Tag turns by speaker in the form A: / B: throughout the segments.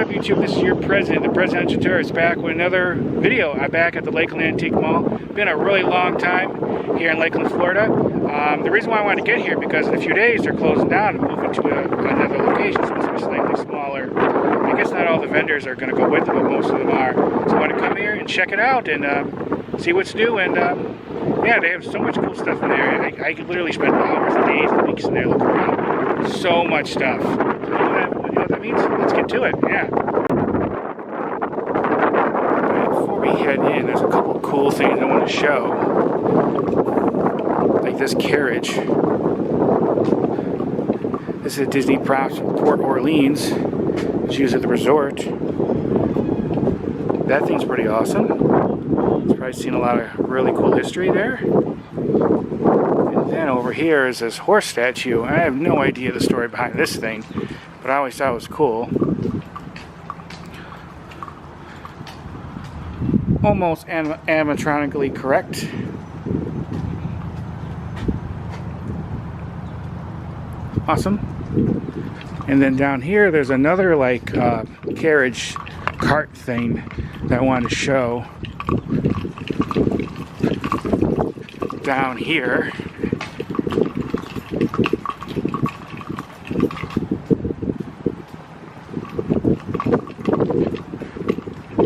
A: up, YouTube? This is your president, the Presidential Tourist, back with another video. I'm back at the Lakeland Antique Mall. Been a really long time here in Lakeland, Florida. The reason why I wanted to get here, because in a few days they're closing down and moving to another location, so it's slightly smaller. I guess not all the vendors are going to go with them, but most of them are. So I want to come here and check it out and see what's new. And yeah, they have so much cool stuff in there. I could literally spend hours and days and weeks in there looking around. So much stuff. You know what that means? Let's get to it. Yeah. Before we head in, there's a couple cool things I want to show. Like this carriage. This is a Disney props from Port Orleans. It's used at the resort. That thing's pretty awesome. It's probably seen a lot of really cool history there. And then over here is this horse statue. I have no idea the story behind this thing, but I always thought it was cool. Almost animatronically correct. Awesome. And then down here there's another like carriage cart thing that I wanted to show. Down here.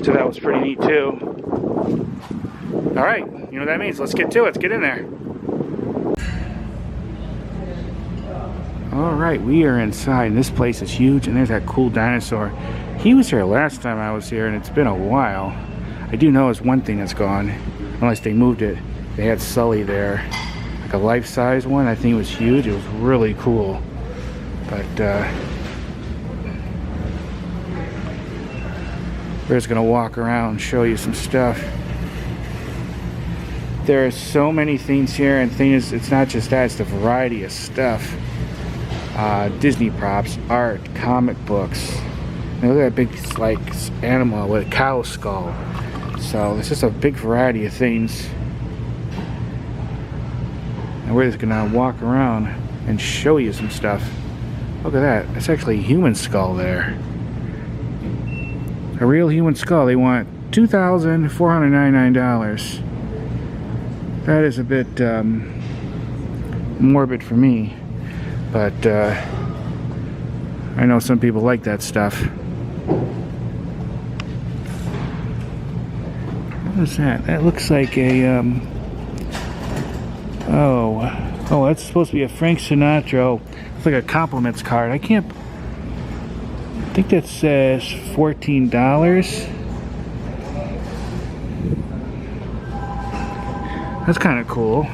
A: So that was pretty neat too. Alright, you know what that means. Let's get to it. Let's get in there. Alright, we are inside, and this place is huge, and there's that cool dinosaur. He was here last time I was here, and it's been a while. I do know it's one thing that's gone, unless they moved it. They had Sully there, like a life-size one. I think it was huge. It was really cool. But we're just gonna walk around and show you some stuff. There are so many things here, and things. It's not just that; it's the variety of stuff. Disney props, art, comic books. Now look at that big like animal with a cow skull. So it's just a big variety of things. And we're just gonna walk around and show you some stuff. Look at that. It's actually a human skull there. A real human skull. They want $2,499. That is a bit morbid for me. But I know some people like that stuff. What is that? That looks like a oh, that's supposed to be a Frank Sinatra. It's like a compliments card. I think that says $14. That's kind of cool.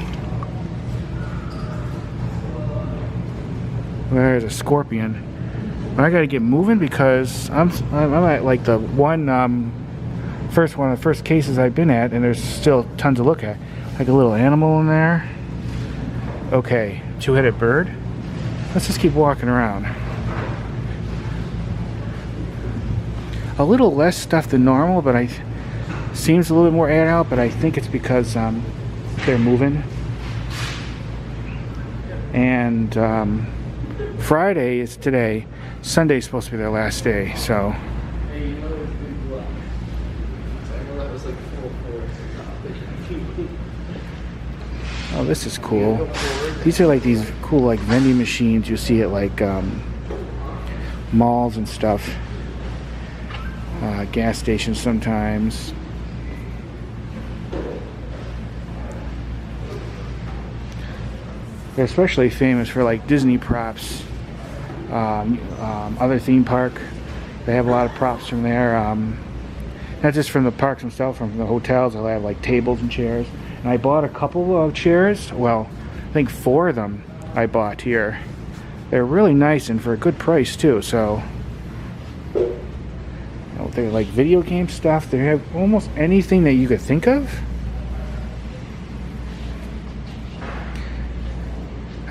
A: There's a scorpion. But I gotta get moving because I'm at like the one of the first cases I've been at, and there's still tons to look at. Like a little animal in there. Okay, two-headed bird. Let's just keep walking around. A little less stuff than normal, but seems a little bit more aired out, but I think it's because they're moving. And Friday is today. Sunday's supposed to be their last day, so. Oh, this is cool. These are like these cool like vending machines you see at like malls and stuff. Gas stations sometimes. They're especially famous for like Disney props. Other theme park, they have a lot of props from there. Not just from the parks themselves, from the hotels. They'll have like tables and chairs. And I bought a couple of chairs. Well, I think 4 of them I bought here. They're really nice and for a good price too. So, you know, they're like video game stuff. They have almost anything that you could think of.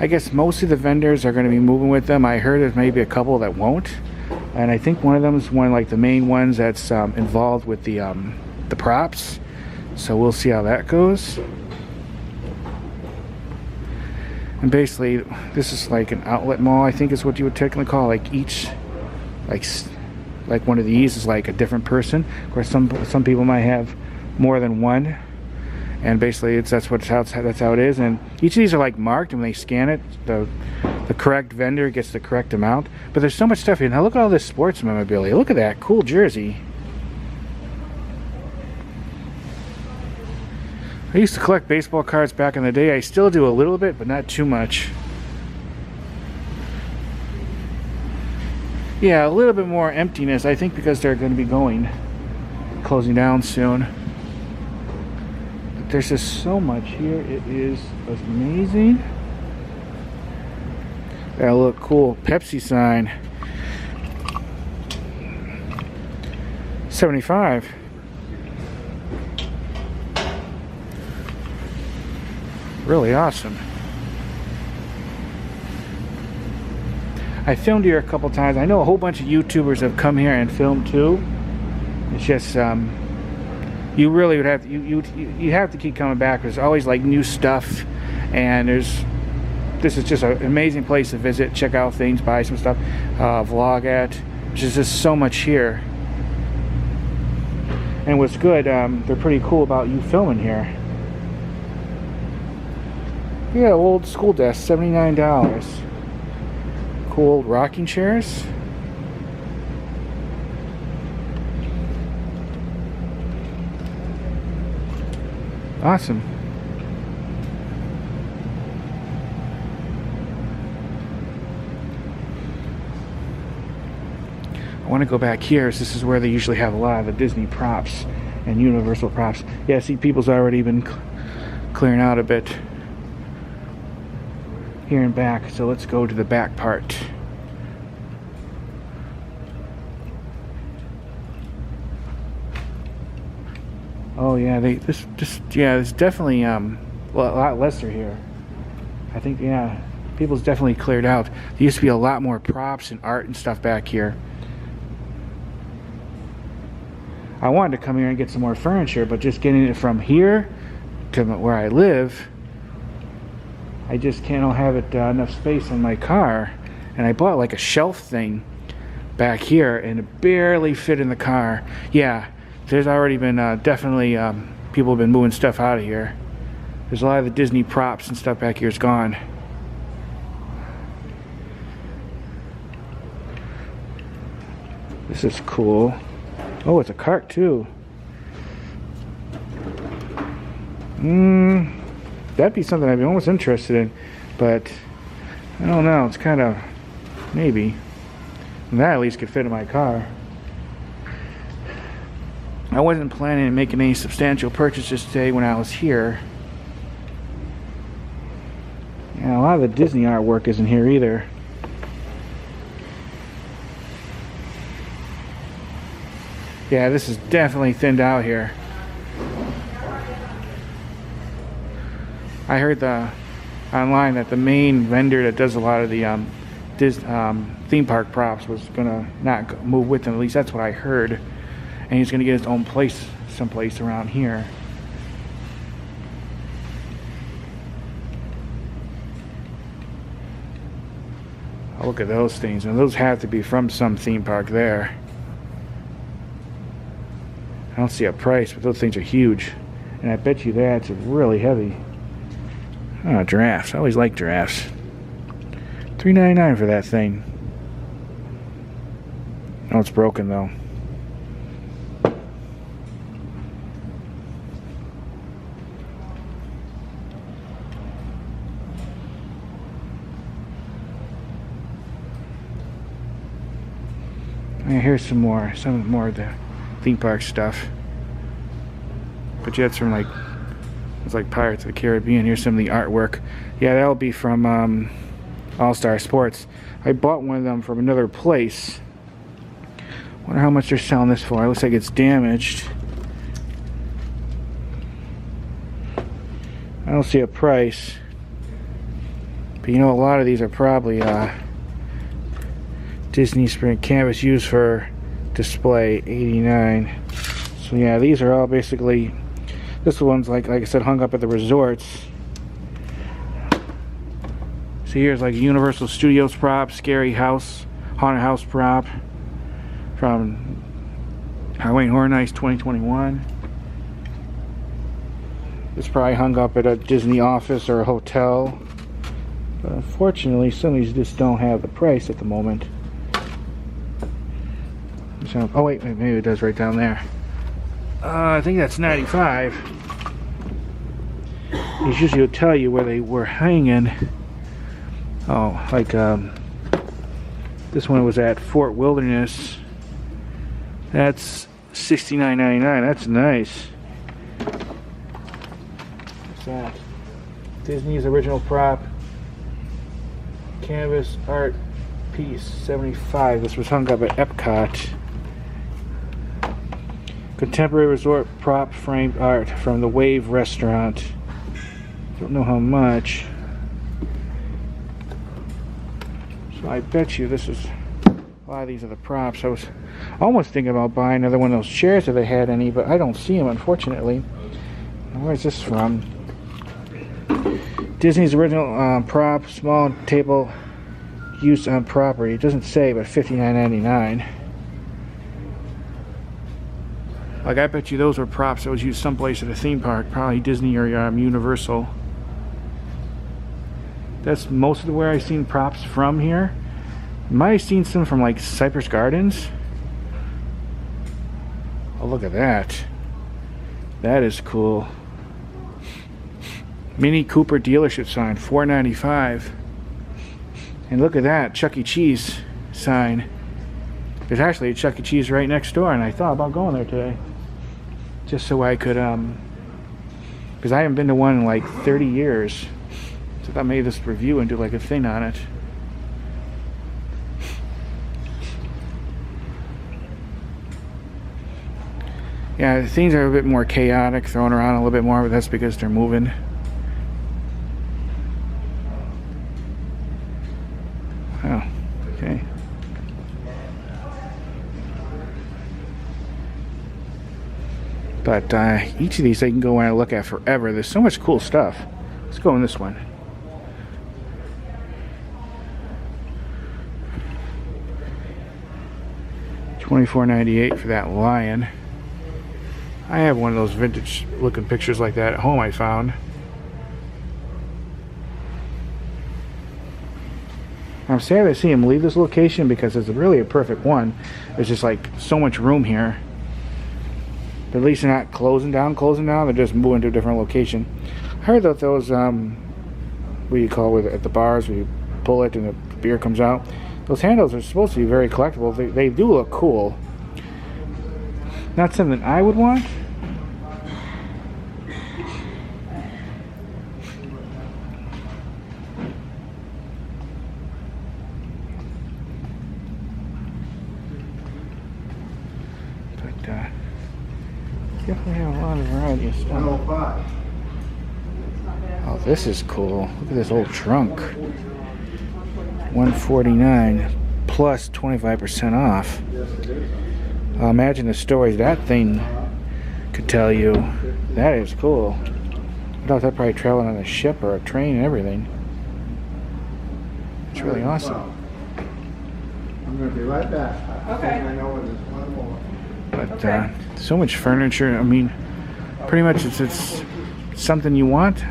A: I guess most of the vendors are going to be moving with them. I heard there's maybe a couple that won't, and I think one of them is one of like the main ones that's involved with the props. So we'll see how that goes. And basically, this is like an outlet mall. I think is what you would technically call like each like like one of these is like a different person. Of course, some people might have more than one, and basically that's how it is. And each of these are like marked, and when they scan it, the correct vendor gets the correct amount. But there's so much stuff here. Now look at all this sports memorabilia. Look at that cool jersey. I used to collect baseball cards back in the day. I still do a little bit, but not too much. Yeah, a little bit more emptiness, I think, because they're going to be closing down soon. But there's just so much here. It is amazing. That look cool. Pepsi sign. 75. Really awesome. I filmed here a couple times. I know a whole bunch of YouTubers have come here and filmed too. It's just you really would have to, you have to keep coming back. There's always like new stuff, and this is just an amazing place to visit, check out things, buy some stuff, vlog at. There's just so much here. And what's good, they're pretty cool about you filming here. Yeah, old school desk, $79. Cool rocking chairs. Awesome. I want to go back here. So this is where they usually have a lot of the Disney props and Universal props. Yeah, see, people's already been clearing out a bit here and back, so let's go to the back part. Oh yeah, there's definitely a lot lesser here. I think, yeah, people's definitely cleared out. There used to be a lot more props and art and stuff back here. I wanted to come here and get some more furniture, but just getting it from here to where I live, I just can't have it enough space in my car. And I bought like a shelf thing back here, and it barely fit in the car. Yeah, there's already been definitely people have been moving stuff out of here. There's a lot of the Disney props and stuff back here is gone. This is cool. Oh, it's a cart too. That'd be something I'd be almost interested in, but I don't know. It's kind of, maybe. And that at least could fit in my car. I wasn't planning on making any substantial purchases today when I was here. Yeah, a lot of the Disney artwork isn't here either. Yeah, this is definitely thinned out here. I heard online that the main vendor that does a lot of the theme park props was gonna not move with them. At least that's what I heard. And he's gonna get his own place someplace around here. Oh, look at those things, and those have to be from some theme park there. I don't see a price, but those things are huge, and I bet you that's really heavy. Oh, giraffes. I always like giraffes. $3.99 for that thing. Oh, it's broken though. Yeah, here's some more of the theme park stuff. But yeah, it's from like, it's like Pirates of the Caribbean. Here's some of the artwork. Yeah, that'll be from All-Star Sports. I bought one of them from another place. Wonder how much they're selling this for. It looks like it's damaged. I don't see a price. But you know, a lot of these are probably Disney Spring canvas used for display, $89. So yeah, these are all basically, this one's like I said, hung up at the resorts. So here's like a Universal Studios prop, scary house, haunted house prop from Halloween Horror Nights 2021. It's probably hung up at a Disney office or a hotel. But unfortunately, some of these just don't have the price at the moment. So, oh wait, maybe it does right down there. I think that's 95. These usually will tell you where they were hanging. Oh, like this one was at Fort Wilderness. That's $69.99. That's nice. What's that? Disney's original prop. Canvas art piece, 75. This was hung up at Epcot. Contemporary resort prop framed art from the Wave restaurant. Don't know how much. So I bet you this is, a lot of these are the props. I was almost thinking about buying another one of those chairs if they had any, but I don't see them, unfortunately. Where's this from? Disney's original prop, small table use on property. It doesn't say, but $59.99. Like, I bet you those were props that was used someplace at a theme park, probably Disney or Universal. That's most of where I've seen props from here. Might have seen some from like Cypress Gardens. Oh, look at that. That is cool. Mini Cooper dealership sign, $4.95. And look at that, Chuck E. Cheese sign. There's actually a Chuck E. Cheese right next door, and I thought about going there today. Just so I could, because I haven't been to one in like 30 years. So I thought maybe this review and do like a thing on it. Yeah, things are a bit more chaotic, thrown around a little bit more, but that's because they're moving. Oh, okay. But each of these I can go and look at forever. There's so much cool stuff. Let's go in this one. $24.98 for that lion. I have one of those vintage looking pictures like that at home I found. I'm sad to see him leave this location because it's really a perfect one. There's just like so much room here. But at least they're not closing down. They're just moving to a different location. I heard that those, what do you call it, at the bars where you pull it and the beer comes out. Those handles are supposed to be very collectible. They do look cool. Not something I would want. But definitely have a lot of variety of stuff. Oh, this is cool. Look at this old trunk. $149 plus 25% off. Imagine the stories that thing could tell you. That is cool. I thought that probably traveling on a ship or a train and everything. It's really awesome.
B: I'm going to be right back. Okay. I know there's one more.
A: But so much furniture. I mean, pretty much it's something you want.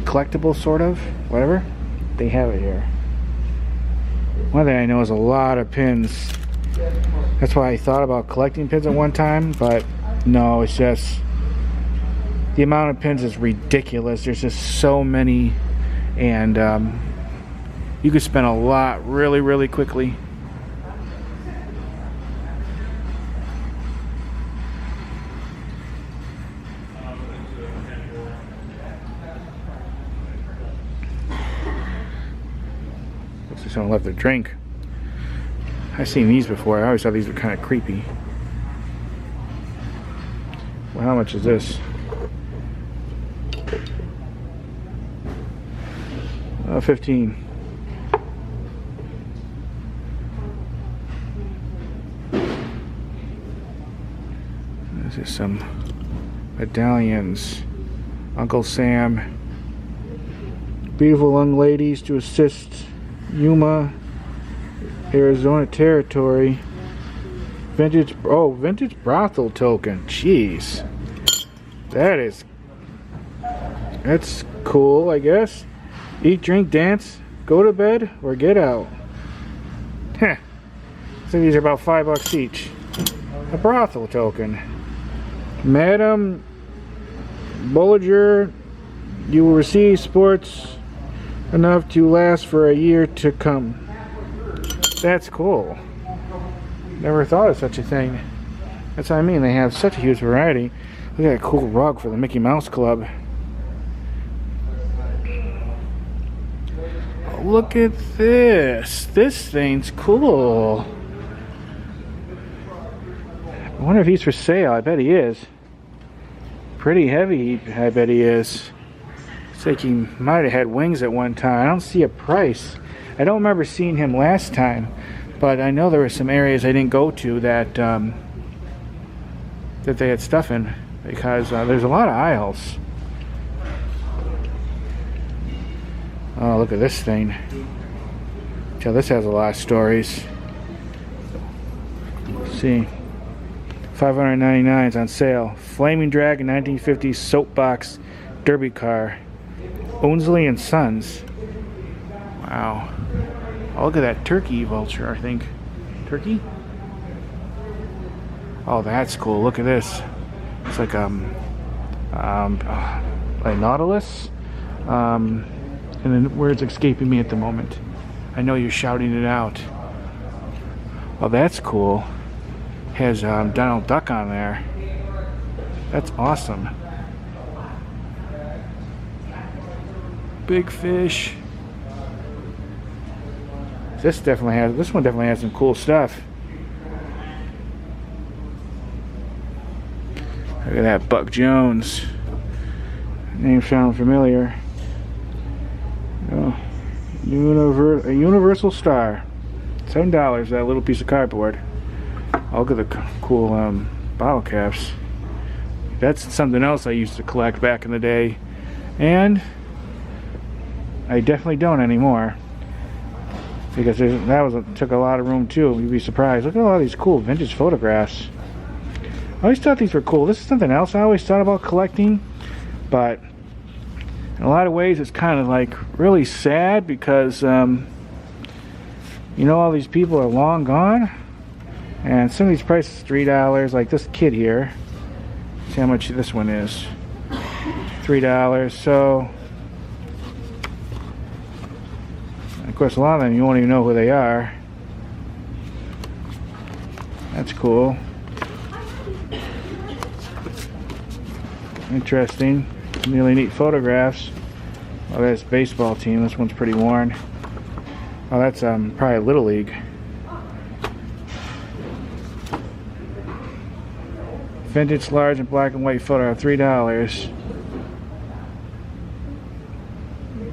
A: Collectible, sort of. Whatever. They have it here. One thing I know is a lot of pins. That's why I thought about collecting pins at one time, but no, it's just the amount of pins is ridiculous. There's just so many, and you could spend a lot really, really quickly. Looks like someone left their drink. I've seen these before. I always thought these were kind of creepy. Well, how much is this? $15. This is some medallions. Uncle Sam. Beautiful young ladies to assist Yuma, Arizona Territory. vintage brothel token. Jeez. That's cool, I guess. Eat, drink, dance, go to bed, or get out. Heh. So these are about $5 each. A brothel token. Madam Bollinger, you will receive sports enough to last for a year to come. That's cool. Never thought of such a thing. That's what I mean. They have such a huge variety. Look at that cool rug for the Mickey Mouse Club. Oh, look at this. This thing's cool. I wonder if he's for sale. I bet he is. Pretty heavy, I bet he is. Looks like he might have had wings at one time. I don't see a price. I don't remember seeing him last time, but I know there were some areas I didn't go to that that they had stuff in, because there's a lot of aisles. Oh, look at this thing. Tell this has a lot of stories. Let's see. $599 is on sale. Flaming Dragon 1950s soapbox derby car. Onsley and Sons. Wow. Oh, look at that turkey vulture, I think. Turkey? Oh, that's cool. Look at this. It's like a Nautilus. And then words escaping me at the moment. I know you're shouting it out. Oh, that's cool. Has Donald Duck on there. That's awesome. Big fish. This one definitely has some cool stuff. Look at that, Buck Jones. Name sound familiar. Oh, a Universal Star. $7, that little piece of cardboard. Oh, look at the cool bottle caps. That's something else I used to collect back in the day, and I definitely don't anymore, because took a lot of room too. You'd be surprised. Look at all these cool vintage photographs. I always thought these were cool. This is something else I always thought about collecting, but in a lot of ways it's kind of like really sad, because you know, all these people are long gone. And some of these prices, $3, like this kid here. See how much this one is. $3. So, of course, a lot of them you won't even know who they are. That's cool. Interesting. Really neat photographs. Oh, that's baseball team. This one's pretty worn. Oh, that's probably Little League. Vintage large and black and white photo, $3.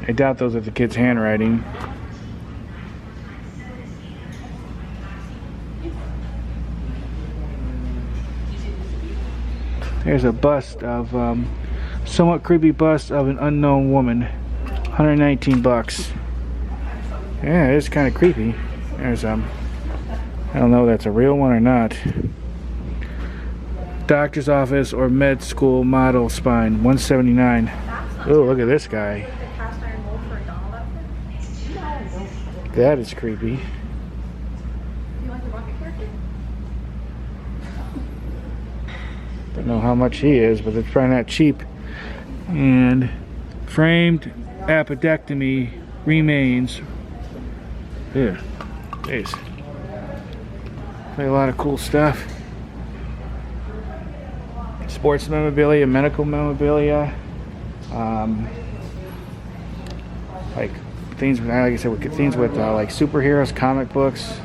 A: I doubt those are the kids' handwriting. There's a bust of somewhat creepy bust of an unknown woman. $119. Yeah, it is kind of creepy. There's I don't know if that's a real one or not. Doctor's office or med school model spine, $179. Oh, look at this guy. That is creepy. Don't know how much he is, but it's probably not cheap. And framed appendectomy remains. Yeah, jeez. Play a lot of cool stuff. Sports memorabilia, medical memorabilia, like things, like I said, things with like superheroes, comic books.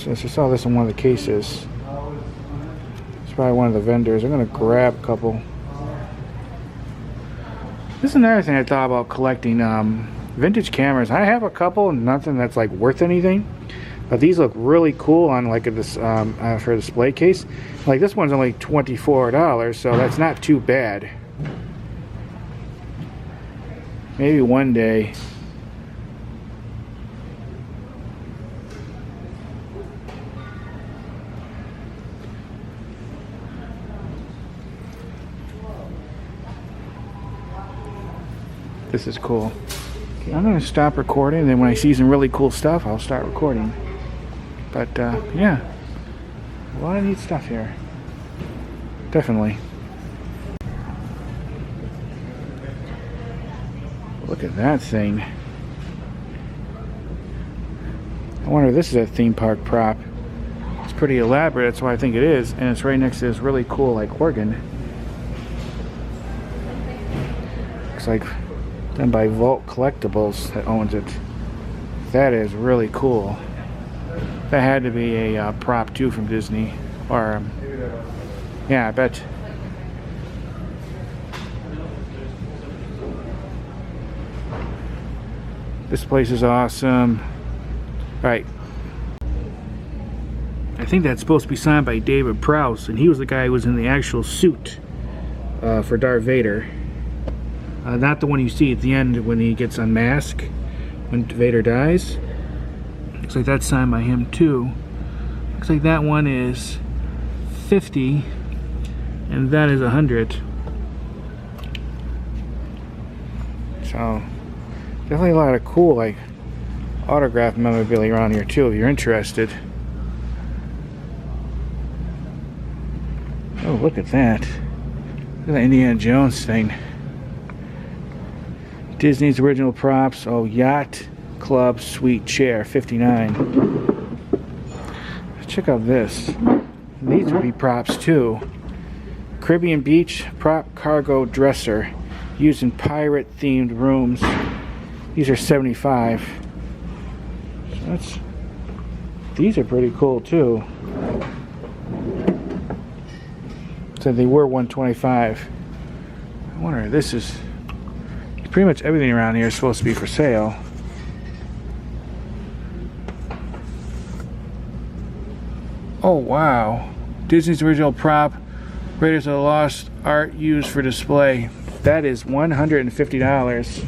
A: I just saw this in one of the cases. It's probably one of the vendors. I'm gonna grab a couple. This is another thing I thought about collecting, vintage cameras. I have a couple, nothing that's like worth anything. But these look really cool on like this for a display case. Like this one's only $24, so that's not too bad. Maybe one day. This is cool. Okay, I'm gonna stop recording, and then when I see some really cool stuff, I'll start recording. But yeah, a lot of neat stuff here. Definitely. Look at that thing. I wonder if this is a theme park prop. It's pretty elaborate, that's why I think it is, and it's right next to this really cool like organ. Looks like done by Vault Collectibles that owns it. That is really cool. That had to be a prop too from Disney, or yeah, I bet. This place is awesome. Right. I think that's supposed to be signed by David Prowse, and he was the guy who was in the actual suit for Darth Vader. Not the one you see at the end when he gets unmasked, when Vader dies. Looks like that's signed by him too. Looks like that one is 50, and that is 100. So, definitely a lot of cool, like, autograph memorabilia around here too, if you're interested. Oh, look at that. Look at that Indiana Jones thing. Disney's original props. Oh, Yacht Club Suite Chair, 59. Check out this. These would be props too. Caribbean Beach Prop Cargo Dresser, used in pirate-themed rooms. These are 75. So these are pretty cool too. So they were 125. I wonder if this is. Pretty much everything around here is supposed to be for sale. Oh wow. Disney's original prop, Raiders of the Lost art used for display. That is $150.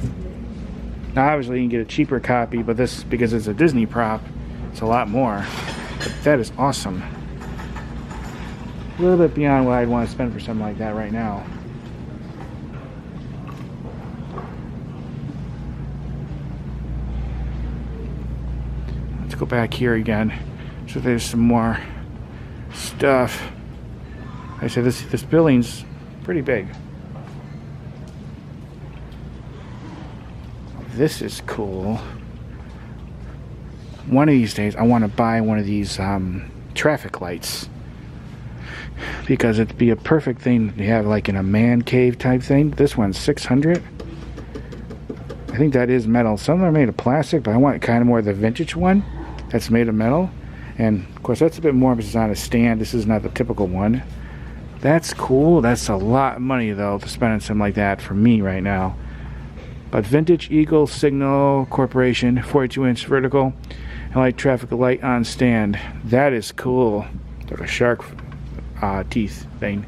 A: Now obviously you can get a cheaper copy, but this, because it's a Disney prop, it's a lot more. But that is awesome. A little bit beyond what I'd want to spend for something like that right now. Let's go back here again. So there's some more stuff. I said this building's pretty big. This is cool. One of these days I want to buy one of these traffic lights, because it'd be a perfect thing to have like in a man cave type thing. This one's 600. I think that is metal. Some of them are made of plastic, but I want kind of more of the vintage one that's made of metal. And of course that's a bit more because it's on a stand. This is not the typical one. That's cool. That's a lot of money though to spend on something like that for me right now. But Vintage Eagle Signal Corporation, 42-inch vertical and light traffic light on stand. That is cool. Like a shark teeth thing.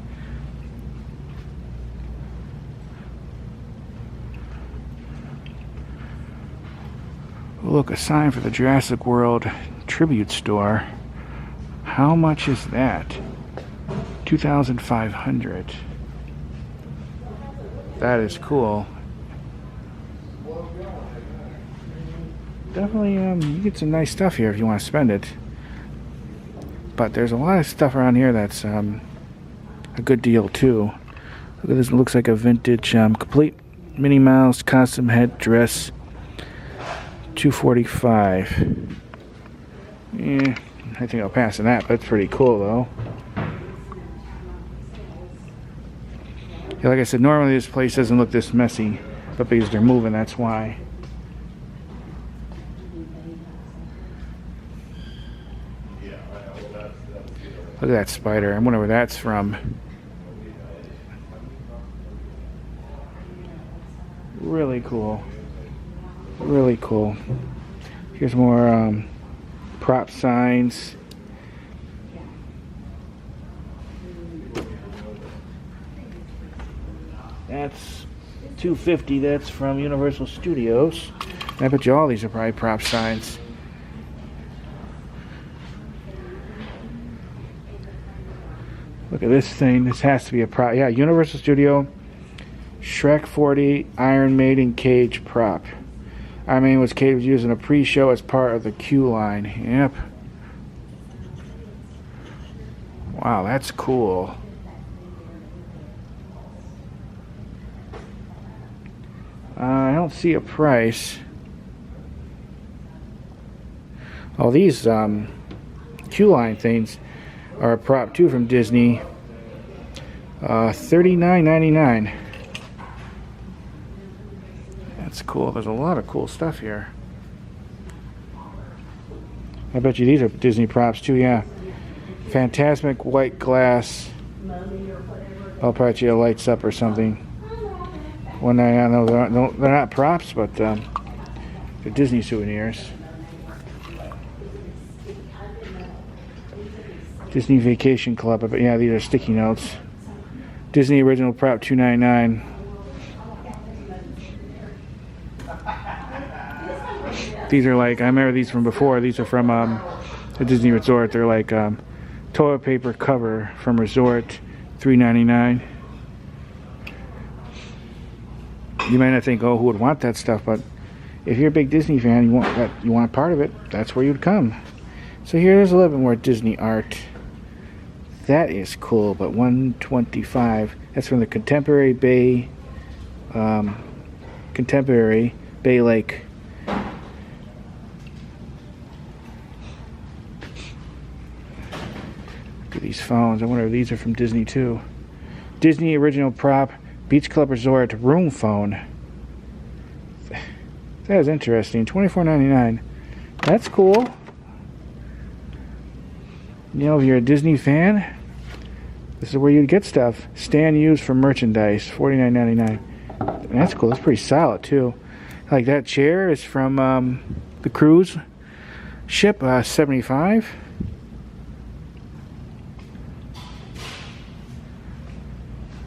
A: Look, a sign for the Jurassic World tribute store. How much is that? $2,500. That is cool. Definitely, you get some nice stuff here if you want to spend it. But there's a lot of stuff around here that's a good deal too. Look at this, it looks like a vintage complete Minnie Mouse costume head dress. $245. Yeah, I think I'll pass on that, but that's pretty cool though. Yeah, like I said, normally this place doesn't look this messy, but because they're moving, that's why. Look at that spider. I wonder where that's from. Really cool. Really cool. Here's more prop signs. That's $250. That's from Universal Studios. I bet you all these are probably prop signs. Look at this thing. This has to be a prop. Yeah, Universal Studio. Shrek 40 Iron Maiden cage prop. Iron Maiden was caged used in a pre-show as part of the Q line. Yep. Wow, that's cool. I don't see a price. Oh, these Q line things are a prop too from Disney. $39.99. That's cool. There's a lot of cool stuff here. I bet you these are Disney props too. Yeah. Fantastic white glass. I'll probably it lights up or something. When I know they're not props, but they're Disney souvenirs. Disney Vacation Club. But yeah, these are sticky notes. Disney original prop $2.99. These are like, I remember these from before. These are from the Disney Resort. They're like toilet paper cover from Resort, $3.99. You might not think, oh, who would want that stuff? But if you're a big Disney fan, you want part of it. That's where you'd come. So here's a little bit more Disney art. That is cool, but $125. That's from the Contemporary Bay Lake. Look at these phones. I wonder if these are from Disney too. Disney original prop Beach Club Resort room phone. That is interesting. $24.99. That's cool. You know, if you're a Disney fan, this is where you'd get stuff. Stand used for merchandise, $49.99. That's cool. That's pretty solid too. Like that chair is from the cruise ship, $75.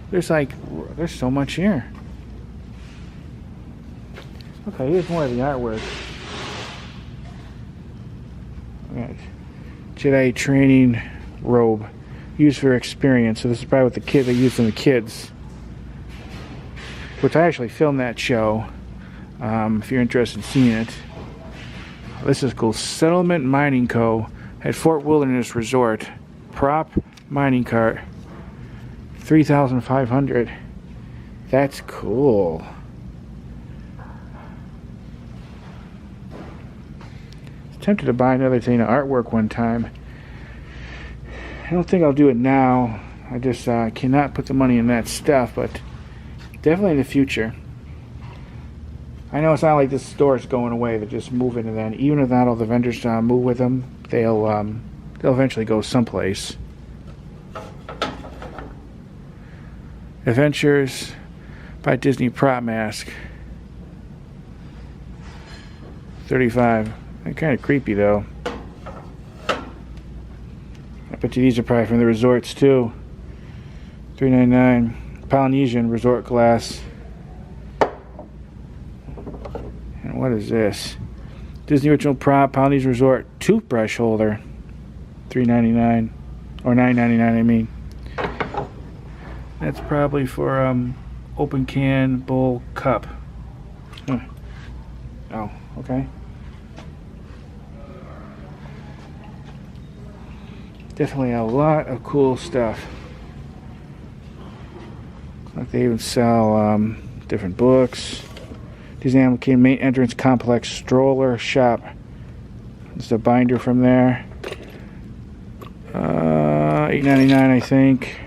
A: There's so much here. Okay, here's more of the artwork. Alright. Jedi training robe used for experience. So this is probably what the kids they used in the kids. Which I actually filmed that show. If you're interested in seeing it. This is cool. Settlement Mining Co. at Fort Wilderness Resort. Prop mining cart. $3,500. That's cool. I was tempted to buy another thing of artwork one time. I don't think I'll do it now. I just cannot put the money in that stuff, but definitely in the future. I know it's not like this store is going away. They're just moving, and then even if not all the vendors move with them, they'll eventually go someplace. Adventures by Disney Prop Mask. $35. They're kind of creepy though. I bet you these are probably from the resorts too. $3.99. Polynesian Resort Glass. And what is this? Disney Original Prop Polynesian Resort Toothbrush Holder. $3.99. Or $9.99 I mean. That's probably for open can bowl cup. Oh, okay. Definitely a lot of cool stuff. Like they even sell different books. Disney Animal Kingdom main entrance complex stroller shop. There's a binder from there. $8.99 I think.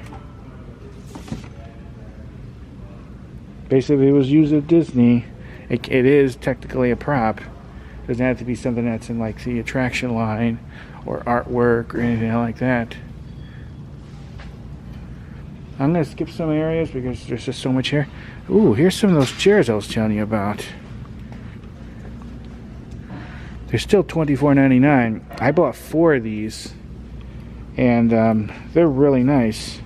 A: Basically, it was used at Disney. It is technically a prop. It doesn't have to be something that's in like the attraction line or artwork or anything like that. I'm going to skip some areas because there's just so much here. Ooh, here's some of those chairs I was telling you about. They're still $24.99. I bought 4 of these, and they're really nice.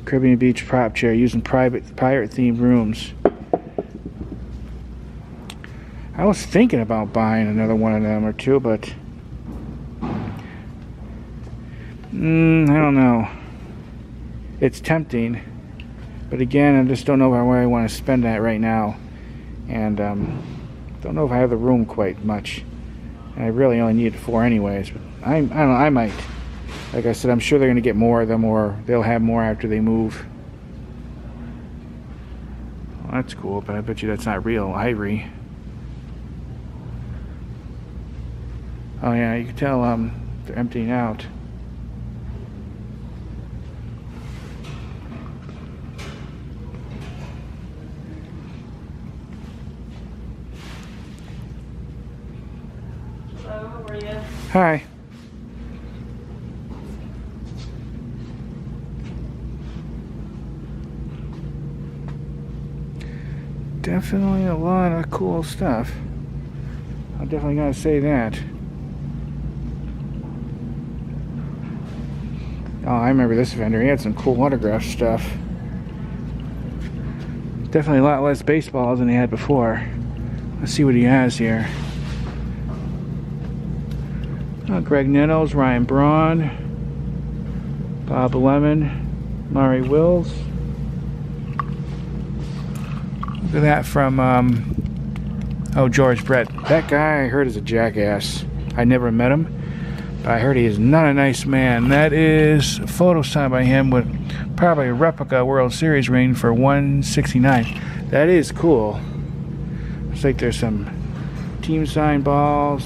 A: Caribbean Beach prop chair used in pirate-themed rooms. I was thinking about buying another one of them or two, but I don't know. It's tempting, But again, I just don't know where I want to spend that right now. And don't know if I have the room quite much. And I really only need 4 anyways. But I don't know, I might. Like I said, I'm sure they're going to get more of them, or they'll have more after they move. Well, that's cool, but I bet you that's not real ivory. Oh yeah, you can tell they're emptying out.
C: Hello, how are you?
A: Hi. Definitely a lot of cool stuff. I'm definitely gotta say that. Oh, I remember this vendor. He had some cool autograph stuff. Definitely a lot less baseballs than he had before. Let's see what he has here. Oh, Greg Nettles, Ryan Braun, Bob Lemon, Maury Wills. Look at that from, George Brett. That guy I heard is a jackass. I never met him, but I heard he is not a nice man. That is a photo signed by him with probably a replica World Series ring for $169. That is cool. Looks like there's some team signed balls.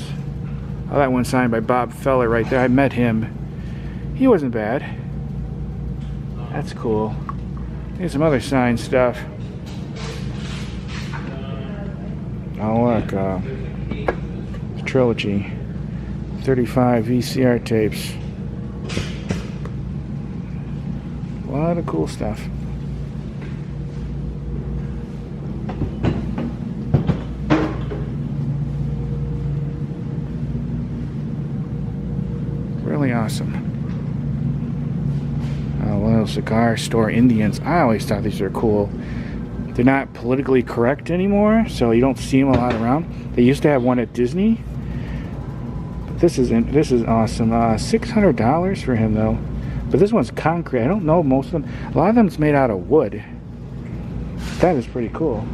A: Oh, that one signed by Bob Feller right there. I met him. He wasn't bad. That's cool. Here's some other signed stuff. Oh look, trilogy, 35 VCR tapes. A lot of cool stuff. Really awesome. Little cigar store Indians. I always thought these were cool. They're not politically correct anymore, so you don't see them a lot around. They used to have one at Disney. But this is awesome. $600 for him though. But this one's concrete. I don't know most of them. A lot of them is made out of wood. That is pretty cool.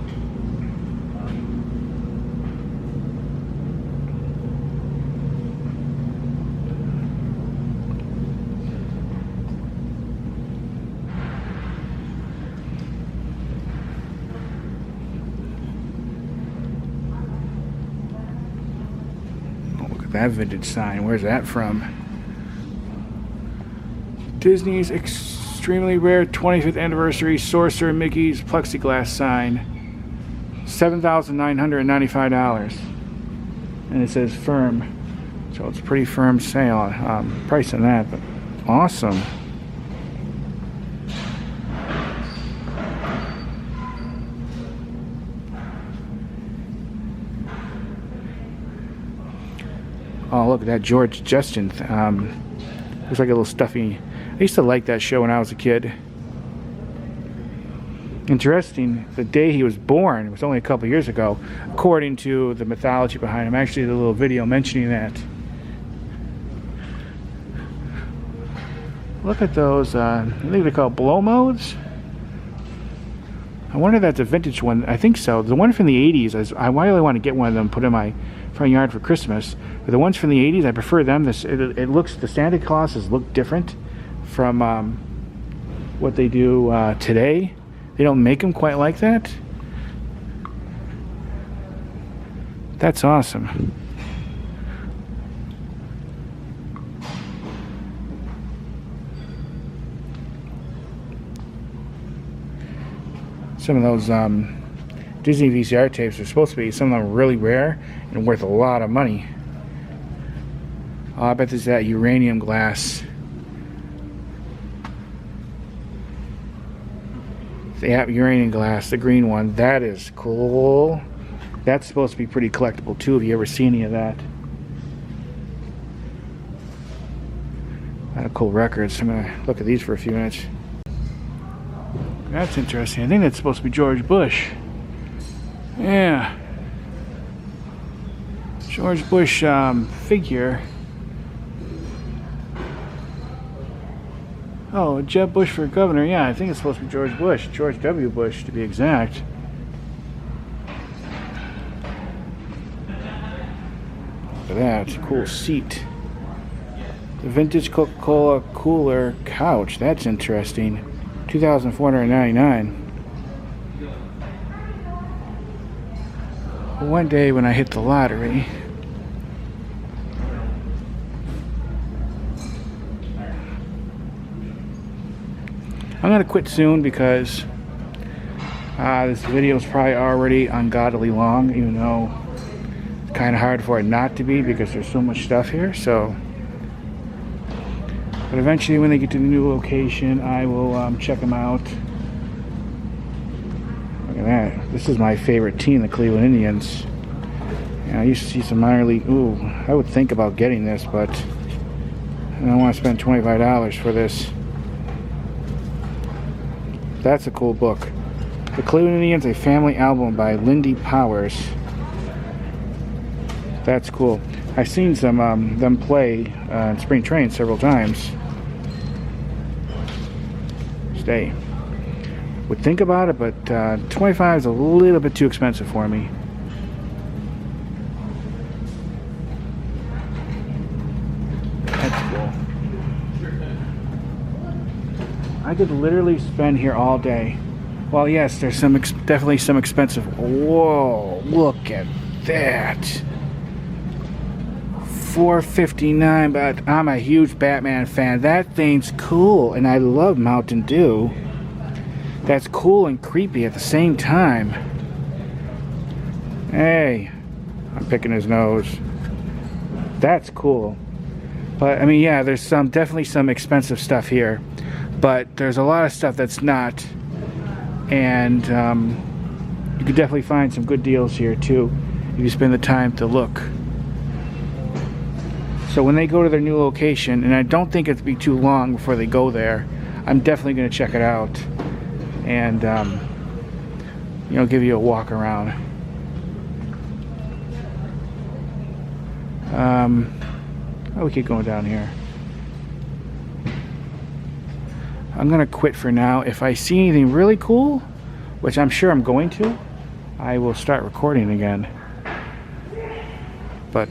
A: That vintage sign, where's that from? Disney's extremely rare 25th anniversary Sorcerer Mickey's plexiglass sign, $7,995, and it says firm, so it's a pretty firm sale. Price on that, but awesome. Oh, look at that George Justin. Looks like a little stuffy. I used to like that show when I was a kid. Interesting, the day he was born, it was only a couple years ago, according to the mythology behind him. Actually, the little video mentioning that. Look at those, I think they're called blow modes. I wonder if that's a vintage one. I think so. The one from the 80s, I really want to get one of them, put in my front yard for Christmas. But the ones from the 80s, I prefer them. It looks, the Santa Clauses look different from what they do today. They don't make them quite like that. That's awesome. Some of those Disney VCR tapes are supposed to be, some of them really rare and worth a lot of money. Oh, I bet there's that uranium glass. Yeah, uranium glass, the green one. That is cool. That's supposed to be pretty collectible too. Have you ever seen any of that? A lot of cool records. I'm gonna look at these for a few minutes. That's interesting. I think that's supposed to be George Bush. Yeah. George Bush figure. Oh, Jeb Bush for governor. Yeah, I think it's supposed to be George Bush. George W. Bush, to be exact. Look at that. Cool seat. The vintage Coca-Cola cooler couch. That's interesting. $2,499. One day when I hit the lottery, I'm gonna quit soon because this video is probably already ungodly long, even though it's kind of hard for it not to be because there's so much stuff here. So, but eventually, when they get to the new location, I will check them out. Look at that! This is my favorite team, the Cleveland Indians. And I used to see some minor league. Ooh, I would think about getting this, but I don't want to spend $25 for this. That's a cool book. The Cleveland Indians, a family album by Lindy Powers. That's cool. I've seen some them play in spring training several times. Stay. Would think about it, but 25 is a little bit too expensive for me. That's cool. I could literally spend here all day. Well, yes, there's some definitely some expensive. Whoa, look at that. $4.59, but I'm a huge Batman fan. That thing's cool, and I love Mountain Dew. That's cool and creepy at the same time. Hey, I'm picking his nose. That's cool. But I mean, yeah, there's definitely some expensive stuff here. But there's a lot of stuff that's not, and you could definitely find some good deals here too if you spend the time to look. So when they go to their new location, and I don't think it'll be too long before they go there, I'm definitely going to check it out and you know, give you a walk around. We keep going down here. I'm gonna quit for now. If I see anything really cool, which I'm sure I'm going to, I will start recording again. But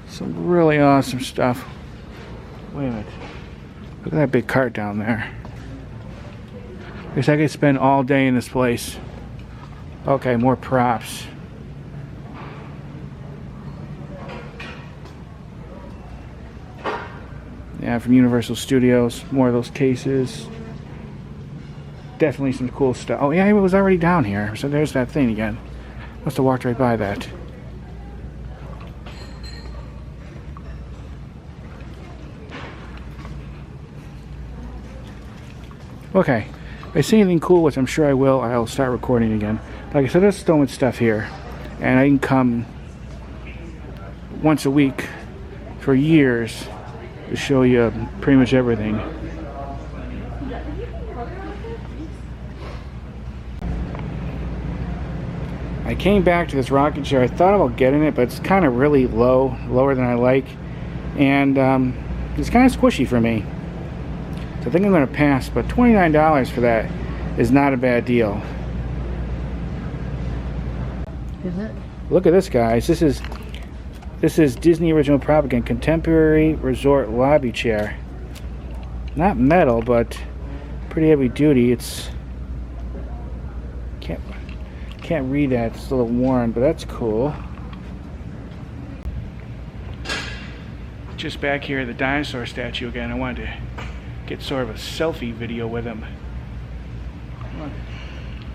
A: some really awesome stuff. Wait a minute. Look at that big cart down there. I guess I could spend all day in this place. Okay, more props. Yeah, from Universal Studios. More of those cases. Definitely some cool stuff. Oh yeah, it was already down here. So there's that thing again. Must have walked right by that. Okay. If I see anything cool, which I'm sure I will, I'll start recording again. Like I said, there's so much stuff here. And I can come once a week for years to show you pretty much everything. I came back to this rocking chair. I thought about getting it, but it's kind of really low, lower than I like, and it's kind of squishy for me. So I think I'm going to pass, but $29 for that is not a bad deal.
B: Is it?
A: Look at this, guys. This is Disney Original Propaganda Contemporary Resort Lobby Chair. Not metal, but pretty heavy duty. It's can't read that. It's a little worn, but that's cool. Just back here at the dinosaur statue again. I wanted to get sort of a selfie video with him. Look,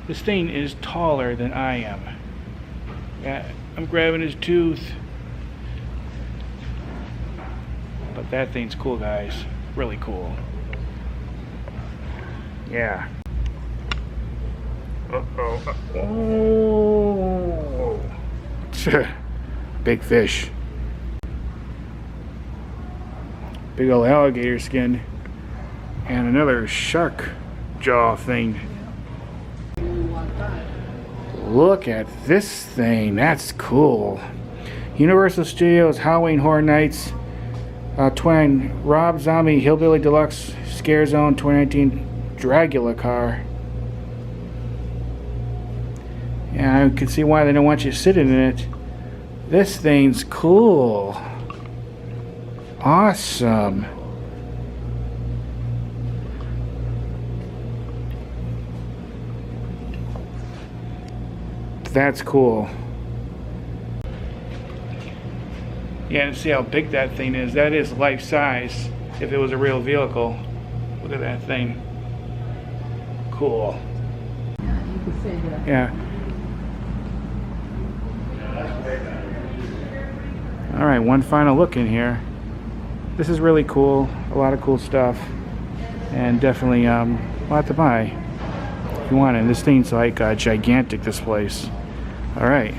A: this thing is taller than I am. Yeah, I'm grabbing his tooth. But that thing's cool, guys. Really cool. Yeah. Uh-oh. Oh. Big fish. Big old alligator skin. And another shark jaw thing. Look at this thing. That's cool. Universal Studios Halloween Horror Nights Rob Zombie Hillbilly Deluxe Scare Zone 2019 Dragula car. Yeah, I can see why they don't want you sitting in it. This thing's cool. Awesome. That's cool. Yeah, and see how big that thing is. That is life size if it was a real vehicle. Look at that thing. Cool.
C: Yeah, you could say that.
A: Yeah. Alright, one final look in here. This is really cool. A lot of cool stuff. And definitely a lot to buy if you want it. And this thing's like gigantic, this place. Alright.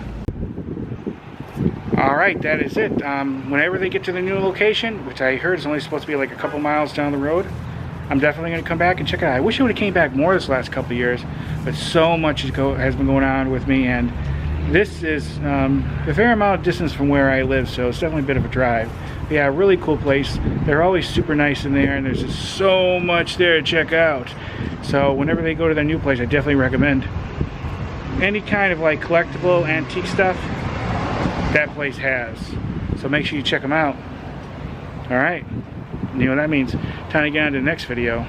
A: Alright, that is it. Whenever they get to the new location, which I heard is only supposed to be like a couple miles down the road, I'm definitely going to come back and check it out. I wish I would have came back more this last couple of years, but so much has been going on with me, and this is a fair amount of distance from where I live, so it's definitely a bit of a drive. But yeah, really cool place. They're always super nice in there, and there's just so much there to check out. So whenever they go to their new place, I definitely recommend any kind of like collectible antique stuff that place has. So make sure you check them out. Alright, you know what that means. Time to get on to the next video.